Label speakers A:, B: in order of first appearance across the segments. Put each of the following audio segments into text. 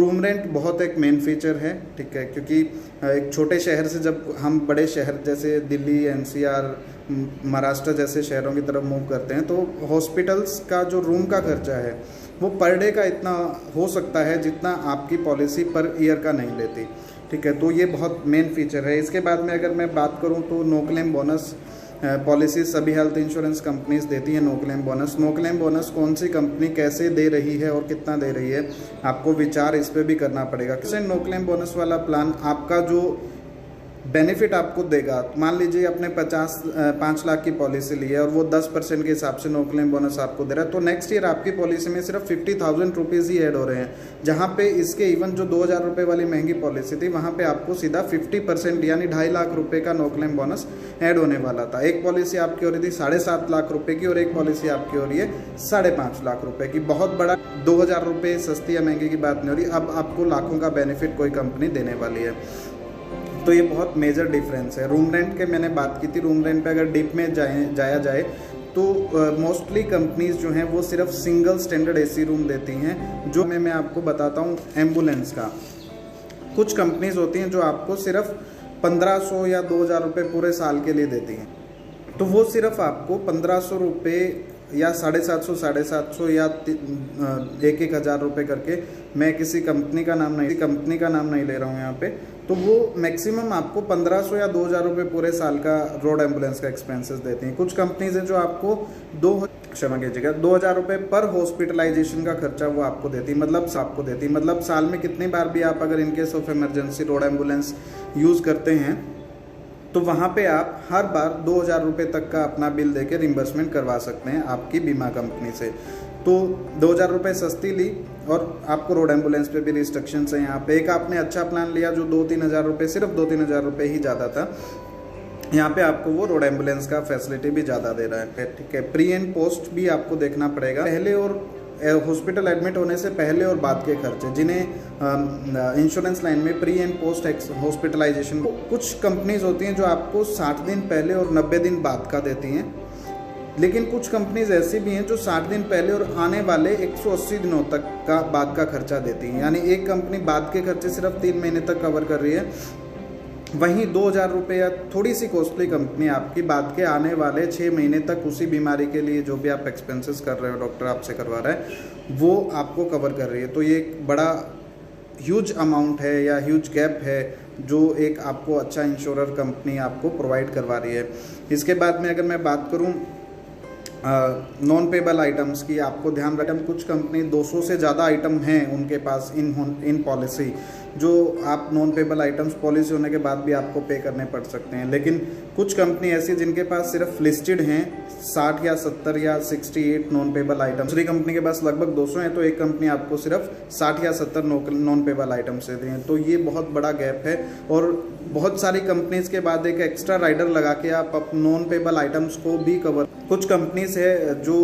A: Room rent बहुत एक main feature है, ठीक है, क्योंकि एक छोटे शहर से जब हम बड़े शहर जैसे दिल्ली, एनसीआर, महाराष्ट्र जैसे शहरों की तरफ मूव करते हैं तो हॉस्पिटल्स का जो रूम का खर्चा है वो पर डे का इतना हो सकता है जितना आपकी पॉलिसी पर ईयर का नहीं लेती, ठीक है। तो ये बहुत मेन फीचर है। इसके बाद में अगर मैं बात करूँ तो नो क्लेम बोनस पॉलिसी सभी हेल्थ इंश्योरेंस कंपनीज देती हैं no claim bonus. No claim bonus कौन सी कंपनी कैसे दे रही है और कितना दे रही है, आपको विचार इस पर भी करना पड़ेगा। किसी नो क्लेम बोनस वाला प्लान आपका जो बेनिफिट आपको देगा, मान लीजिए आपने 5 लाख की पॉलिसी ली है और वो 10% के हिसाब से नो क्लेम बोनस आपको दे रहा है, तो नेक्स्ट ईयर आपकी पॉलिसी में सिर्फ 50,000 रुपीज़ ही ऐड हो रहे हैं, जहाँ पे इसके इवन जो 2,000 रुपये वाली महंगी पॉलिसी थी वहाँ पे आपको सीधा 50% यानी 2.5 लाख रुपये का नो क्लेम बोनस ऐड होने वाला था। एक पॉलिसी आपकी हो रही थी 7.5 लाख रुपये की और एक पॉलिसी आपकी हो रही है 5.5 लाख रुपये की। बहुत बड़ा 2,000 रुपये सस्ती या महंगी की बात नहीं हो रही, अब आपको लाखों का बेनिफिट कोई कंपनी देने वाली है। तो ये बहुत मेजर डिफरेंस है। रूम रेंट के मैंने बात की थी, रूम रेंट पे अगर डीप में जाया जाए तो मोस्टली कंपनीज जो हैं वो सिर्फ सिंगल स्टैंडर्ड एसी रूम देती हैं। जो मैं आपको बताता हूँ एम्बुलेंस का, कुछ कंपनीज होती हैं जो आपको सिर्फ 1,500 या 2,000 रुपये पूरे साल के लिए देती हैं, तो वो सिर्फ आपको 1,500 रुपये या 750 या 1,000 रुपये करके, मैं किसी कंपनी का नाम नहीं ले रहा हूँ यहाँ पे, तो वो मैक्सिमम आपको 1,500 या 2,000 रुपये पूरे साल का रोड एम्बुलेंस का एक्सपेंसेस देती हैं। कुछ कंपनीज हैं जो आपको 2,000 रुपये पर हॉस्पिटलाइजेशन का खर्चा वो आपको देती, मतलब साल में कितनी बार भी आप अगर in case of emergency road ambulance use करते हैं तो वहाँ पे आप हर बार 2,000 रुपये तक का अपना बिल देके रिम्बर्समेंट करवा सकते हैं आपकी बीमा कंपनी से। तो 2,000 रुपये सस्ती ली और आपको रोड एम्बुलेंस पे भी रिस्ट्रिक्शंस हैं यहाँ पे। एक आपने अच्छा प्लान लिया जो 2-3 हज़ार रुपये, सिर्फ 2-3 हज़ार रुपये ही ज़्यादा था, यहाँ पे आपको वो रोड एम्बुलेंस का फैसिलिटी भी ज़्यादा दे रहा है, ठीक है। प्री एंड पोस्ट भी आपको देखना पड़ेगा, पहले और हॉस्पिटल एडमिट होने से पहले और बाद के खर्चे, जिन्हें इंश्योरेंस लाइन में प्री एंड पोस्ट हॉस्पिटलाइजेशन, कुछ कंपनीज होती हैं जो आपको 60 दिन पहले और 90 दिन बाद का देती हैं, लेकिन कुछ कंपनीज ऐसी भी हैं जो 60 दिन पहले और आने वाले 180 दिनों तक का बाद का खर्चा देती हैं। यानी एक कंपनी बाद के खर्चे सिर्फ 3 महीने तक कवर कर रही है, वहीं 2,000 रुपये या थोड़ी सी कॉस्टली कंपनी आपकी बाद के आने वाले 6 महीने तक उसी बीमारी के लिए जो भी आप एक्सपेंसेस कर रहे हो, डॉक्टर आपसे करवा रहा है, वो आपको कवर कर रही है। तो ये एक बड़ा ह्यूज अमाउंट है या ह्यूज गैप है जो एक आपको अच्छा इंश्योरर कंपनी आपको प्रोवाइड करवा रही है। इसके बाद में अगर मैं बात करूँ नॉन पेबल आइटम्स की, आपको ध्यान रखें कुछ कंपनी 200 से ज़्यादा आइटम हैं उनके पास इन पॉलिसी, जो आप नॉन पेबल आइटम्स पॉलिसी होने के बाद भी आपको पे करने पड़ सकते हैं। लेकिन कुछ कंपनी ऐसी जिनके पास सिर्फ लिस्टेड हैं 60 या 70 या 68 नॉन पेबल आइटम, दूसरी कंपनी के पास लगभग 200 हैं, तो एक कंपनी आपको सिर्फ 60 या 70 नॉन पेबल आइटम्स देती हैं। तो ये बहुत बड़ा गैप है और बहुत सारी कंपनीज के बाद एक एक्स्ट्रा राइडर लगा के आप नॉन पेबल आइटम्स को भी कवर, कुछ कंपनीज है जो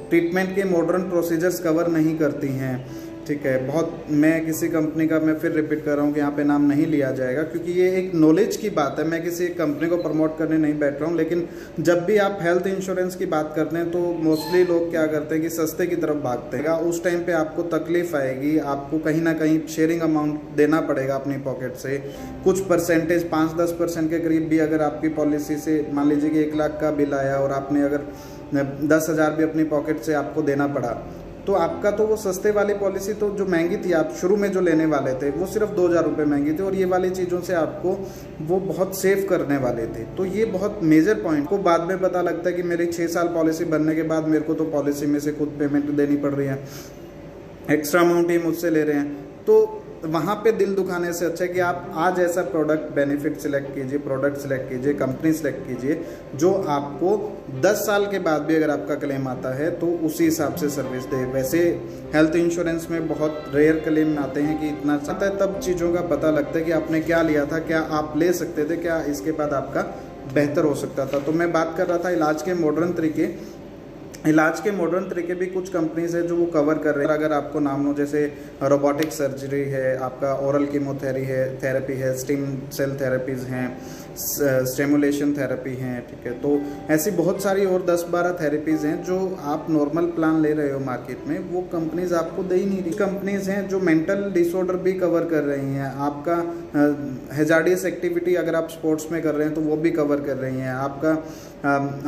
A: ट्रीटमेंट के मॉडर्न प्रोसीजर्स कवर नहीं करती हैं, ठीक है। बहुत, मैं किसी कंपनी का मैं फिर रिपीट कर रहा हूँ कि यहाँ पे नाम नहीं लिया जाएगा क्योंकि ये एक नॉलेज की बात है, मैं किसी कंपनी को प्रमोट करने नहीं बैठ रहा हूँ। लेकिन जब भी आप हेल्थ इंश्योरेंस की बात करते हैं तो मोस्टली लोग क्या करते हैं कि सस्ते की तरफ भागते हैं, उस टाइम पे आपको तकलीफ आएगी, आपको कहीं ना कहीं शेयरिंग अमाउंट देना पड़ेगा अपनी पॉकेट से, कुछ परसेंटेज 5-10% के करीब भी अगर आपकी पॉलिसी से मान लीजिए कि 1 लाख का बिल आया और आपने अगर 10,000 भी अपनी पॉकेट से आपको देना पड़ा, तो आपका तो वो सस्ते वाली पॉलिसी तो जो महंगी थी, आप शुरू में जो लेने वाले थे वो सिर्फ 2,000 रुपये महंगी थी और ये वाली चीज़ों से आपको वो बहुत सेव करने वाले थे। तो ये बहुत मेजर पॉइंट को बाद में पता लगता है कि मेरी 6 साल पॉलिसी बनने के बाद मेरे को तो पॉलिसी में से खुद पेमेंट देनी पड़ रही है, एक्स्ट्रा अमाउंट ही मुझसे ले रहे हैं। तो वहाँ पे दिल दुखाने से अच्छा है कि आप आज ऐसा प्रोडक्ट बेनिफिट सिलेक्ट कीजिए, प्रोडक्ट सिलेक्ट कीजिए, कंपनी सिलेक्ट कीजिए जो आपको 10 साल के बाद भी अगर आपका क्लेम आता है तो उसी हिसाब से सर्विस दे। वैसे हेल्थ इंश्योरेंस में बहुत रेयर क्लेम आते हैं कि इतना आता है, तब चीज़ों का पता लगता है कि आपने क्या लिया था, क्या आप ले सकते थे, क्या इसके बाद आपका बेहतर हो सकता था। तो मैं बात कर रहा था इलाज के मॉडर्न तरीके। इलाज के मॉडर्न तरीके भी कुछ कंपनीज है जो वो कवर कर रहे हैं। अगर आपको नाम हो, जैसे रोबोटिक सर्जरी है, आपका ओरल कीमोथेरेपी है, थेरेपी है, स्टीम सेल थेरेपीज़ हैं, स्टिमुलेशन थेरेपी हैं, ठीक है। तो ऐसी बहुत सारी और 10-12 थेरेपीज़ हैं जो आप नॉर्मल प्लान ले रहे हो मार्केट में, वो कंपनीज आपको दे ही नहीं रही। कंपनीज हैं जो मेंटल डिसऑर्डर भी कवर कर रही हैं, आपका हैजार्डियस एक्टिविटी अगर आप स्पोर्ट्स में कर रहे हैं तो वो भी कवर कर रही हैं, आपका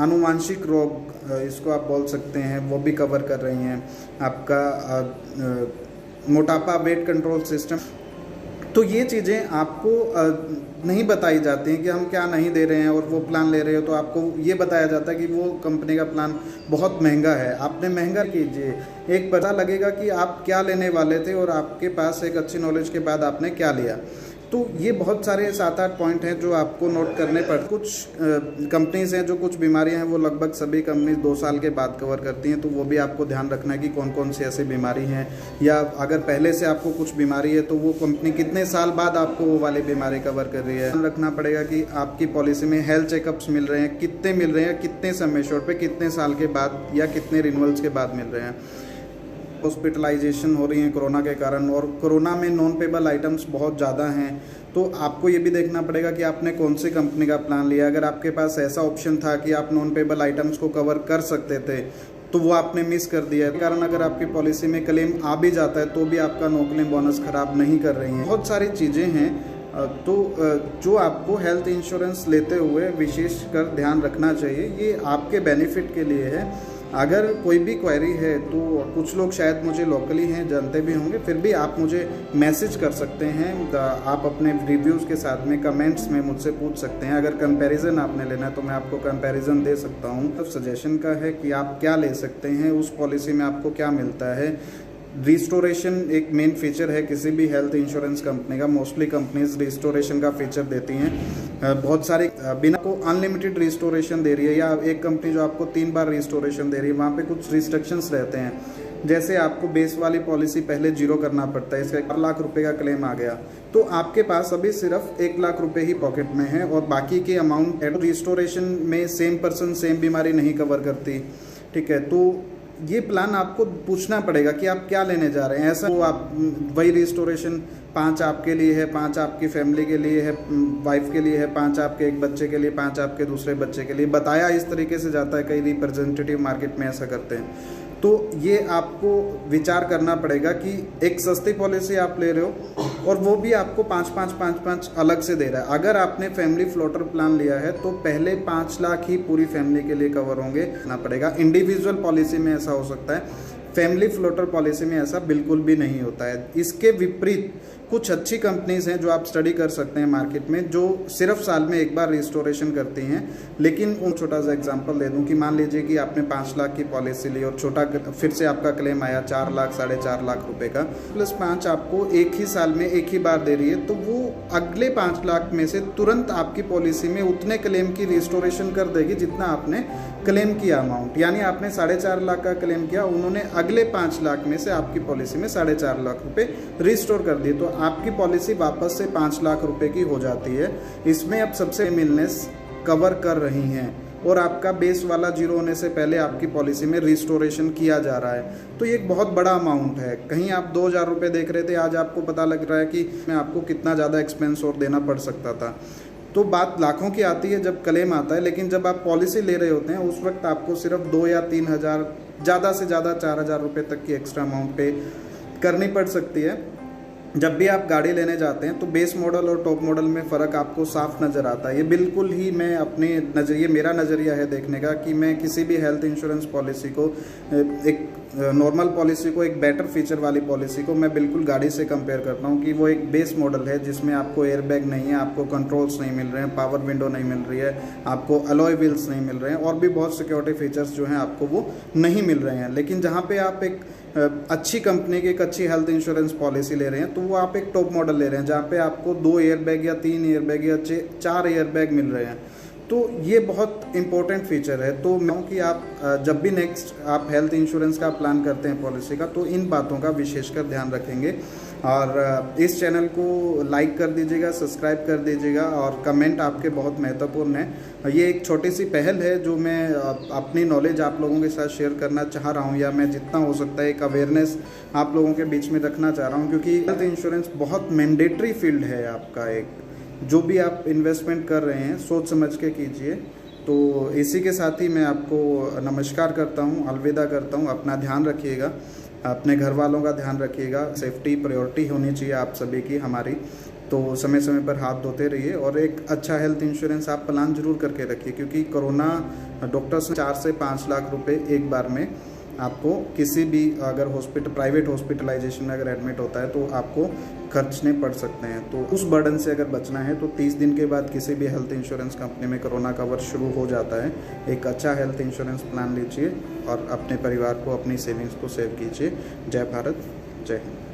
A: आनुवांशिक रोग इसको आप बोल सकते हैं वो भी कवर कर रही हैं, आपका मोटापा, वेट कंट्रोल सिस्टम। तो ये चीज़ें आपको नहीं बताई जाती हैं कि हम क्या नहीं दे रहे हैं, और वो प्लान ले रहे हो तो आपको ये बताया जाता है कि वो कंपनी का प्लान बहुत महंगा है, आपने महंगा कीजिए। एक पता लगेगा कि आप क्या लेने वाले थे और आपके पास एक अच्छी नॉलेज के बाद आपने क्या लिया। तो ये बहुत सारे 7-8 पॉइंट हैं जो आपको नोट करने पड़ते। कुछ कंपनीज हैं जो कुछ बीमारियां हैं वो लगभग सभी कंपनीज 2 साल के बाद कवर करती हैं, तो वो भी आपको ध्यान रखना है कि कौन कौन सी ऐसी बीमारी हैं, या अगर पहले से आपको कुछ बीमारी है तो वो कंपनी कितने साल बाद आपको वो वाली बीमारी कवर कर रही है। ध्यान रखना पड़ेगा कि आपकी पॉलिसी में हेल्थ चेकअप्स मिल रहे हैं, कितने मिल रहे हैं, कितने समय शॉर्ट पे, कितने साल के बाद या कितने रिन्यूअल्स के बाद मिल रहे हैं। हॉस्पिटलाइजेशन हो रही है कोरोना के कारण, और कोरोना में नॉन पेबल आइटम्स बहुत ज़्यादा हैं, तो आपको ये भी देखना पड़ेगा कि आपने कौन सी कंपनी का प्लान लिया। अगर आपके पास ऐसा ऑप्शन था कि आप नॉन पेबल आइटम्स को कवर कर सकते थे तो वो आपने मिस कर दिया है, कारण अगर आपकी पॉलिसी में क्लेम आ भी जाता है तो भी आपका नो क्लेम बोनस खराब नहीं कर रही हैं। बहुत सारी चीज़ें हैं तो जो आपको हेल्थ इंश्योरेंस लेते हुए विशेष कर ध्यान रखना चाहिए, ये आपके बेनिफिट के लिए है। अगर कोई भी क्वेरी है तो कुछ लोग शायद मुझे लोकली हैं, जानते भी होंगे, फिर भी आप मुझे मैसेज कर सकते हैं, आप अपने रिव्यूज़ के साथ में कमेंट्स में मुझसे पूछ सकते हैं। अगर कंपैरिजन आपने लेना है तो मैं आपको कंपैरिजन दे सकता हूँ। तो सजेशन का है कि आप क्या ले सकते हैं, उस पॉलिसी में आपको क्या मिलता है। रिस्टोरेशन एक मेन फीचर है किसी भी हेल्थ इंश्योरेंस कंपनी का, मोस्टली कंपनीज रिस्टोरेशन का फीचर देती हैं। बहुत सारे बिना को अनलिमिटेड रिस्टोरेशन दे रही है, या एक कंपनी जो आपको 3 बार रिस्टोरेशन दे रही है, वहाँ पे कुछ रिस्ट्रिक्शंस रहते हैं। जैसे आपको बेस वाली पॉलिसी पहले 0 करना पड़ता है, इसका 1 लाख रुपए का क्लेम आ गया तो आपके पास अभी सिर्फ 1 लाख रुपए ही पॉकेट में है, और बाकी के अमाउंट रिस्टोरेशन में सेम पर्सन सेम बीमारी नहीं कवर करती, ठीक है। तो ये प्लान आपको पूछना पड़ेगा कि आप क्या लेने जा रहे हैं। ऐसा वो आप वही रिस्टोरेशन 5 आपके लिए है, 5 आपकी फैमिली के लिए है, वाइफ के लिए है, 5 आपके एक बच्चे के लिए, 5 आपके दूसरे बच्चे के लिए, बताया इस तरीके से जाता है। कई रिप्रेजेंटेटिव मार्केट में ऐसा करते हैं। तो ये आपको विचार करना पड़ेगा कि एक सस्ती पॉलिसी आप ले रहे हो और वो भी आपको 5-5 अलग से दे रहा है। अगर आपने फैमिली फ्लोटर प्लान लिया है तो पहले 5 लाख ही पूरी फैमिली के लिए कवर होंगे ना पड़ेगा। इंडिविजुअल पॉलिसी में ऐसा हो सकता है, फैमिली फ्लोटर पॉलिसी में ऐसा बिल्कुल भी नहीं होता है। इसके विपरीत कुछ अच्छी कंपनीज हैं जो आप स्टडी कर सकते हैं मार्केट में, जो सिर्फ साल में 1 बार रिस्टोरेशन करती हैं। लेकिन उन छोटा सा एग्जांपल दे दूं कि मान लीजिए कि आपने 5 लाख की पॉलिसी ली और छोटा फिर से आपका क्लेम आया 4 लाख 4.5 लाख रुपए का, +5 आपको एक ही साल में एक ही बार दे रही है, तो वो अगले 5 लाख में से तुरंत आपकी पॉलिसी में उतने क्लेम की रिस्टोरेशन कर देगी जितना आपने क्लेम किया अमाउंट। यानी आपने 4.5 लाख का क्लेम किया, उन्होंने अगले 5 लाख में से आपकी पॉलिसी में 4.5 लाख रुपए रिस्टोर कर दिए, तो आपकी पॉलिसी वापस से 5 लाख रुपए की हो जाती है। इसमें अब सबसे इलनेस कवर कर रही हैं और आपका बेस वाला 0 होने से पहले आपकी पॉलिसी में रिस्टोरेशन किया जा रहा है। तो ये एक बहुत बड़ा अमाउंट है। कहीं आप 2,000 रुपये देख रहे थे, आज आपको पता लग रहा है कि मैं आपको कितना ज़्यादा एक्सपेंस और देना पड़ सकता था। तो बात लाखों की आती है जब क्लेम आता है, लेकिन जब आप पॉलिसी ले रहे होते हैं उस वक्त आपको सिर्फ 2 या 3 हज़ार, ज़्यादा से ज़्यादा 4,000 रुपये तक की एक्स्ट्रा अमाउंट पे करनी पड़ सकती है। जब भी आप गाड़ी लेने जाते हैं तो बेस मॉडल और टॉप मॉडल में फ़र्क आपको साफ नज़र आता है। ये बिल्कुल ही मैं अपने नज़रिए, मेरा नज़रिया है देखने का कि मैं किसी भी हेल्थ इंश्योरेंस पॉलिसी को, एक नॉर्मल पॉलिसी को, एक बेटर फीचर वाली पॉलिसी को मैं बिल्कुल गाड़ी से कंपेयर करता हूँ कि वो एक बेस मॉडल है जिसमें आपको एयर बैग नहीं है, आपको कंट्रोल्स नहीं मिल रहे हैं, पावर विंडो नहीं मिल रही है, आपको अलॉय व्हील्स नहीं मिल रहे हैं, और भी बहुत सिक्योरिटी फीचर्स जो हैं आपको वो नहीं मिल रहे हैं। लेकिन जहाँ पे आप एक अच्छी कंपनी की एक अच्छी हेल्थ इंश्योरेंस पॉलिसी ले रहे हैं तो वो आप एक टॉप मॉडल ले रहे हैं जहाँ पे आपको 2 एयर बैग या 3 एयर बैग या 4 एयर बैग मिल रहे हैं। तो ये बहुत इंपॉर्टेंट फीचर है। तो मैं कि आप जब भी नेक्स्ट आप हेल्थ इंश्योरेंस का प्लान करते हैं पॉलिसी का, तो इन बातों का विशेषकर ध्यान रखेंगे। और इस चैनल को लाइक कर दीजिएगा, सब्सक्राइब कर दीजिएगा, और कमेंट आपके बहुत महत्वपूर्ण है। ये एक छोटी सी पहल है जो मैं अपनी नॉलेज आप लोगों के साथ शेयर करना चाह रहा हूँ, या मैं जितना हो सकता है एक अवेयरनेस आप लोगों के बीच में रखना चाह रहा हूँ, क्योंकि हेल्थ इंश्योरेंस बहुत मैंडेटरी फील्ड है आपका। एक जो भी आप इन्वेस्टमेंट कर रहे हैं सोच समझ के कीजिए। तो इसी के साथ ही मैं आपको नमस्कार करता हूँ, अलविदा करता हूँ। अपना ध्यान रखिएगा, अपने घर वालों का ध्यान रखिएगा। सेफ्टी प्रायोरिटी होनी चाहिए आप सभी की, हमारी। तो समय समय पर हाथ धोते रहिए, और एक अच्छा हेल्थ इंश्योरेंस आप प्लान जरूर करके रखिए, क्योंकि कोरोना डॉक्टर्स 4 से 5 लाख रुपए एक बार में आपको किसी भी अगर प्राइवेट हॉस्पिटलाइजेशन में अगर एडमिट होता है तो आपको खर्चने पड़ सकते हैं। तो उस बर्डन से अगर बचना है तो 30 दिन के बाद किसी भी हेल्थ इंश्योरेंस कंपनी में कोरोना कवर शुरू हो जाता है। एक अच्छा हेल्थ इंश्योरेंस प्लान लीजिए और अपने परिवार को, अपनी सेविंग्स को सेव कीजिए। जय भारत, जय हिंद।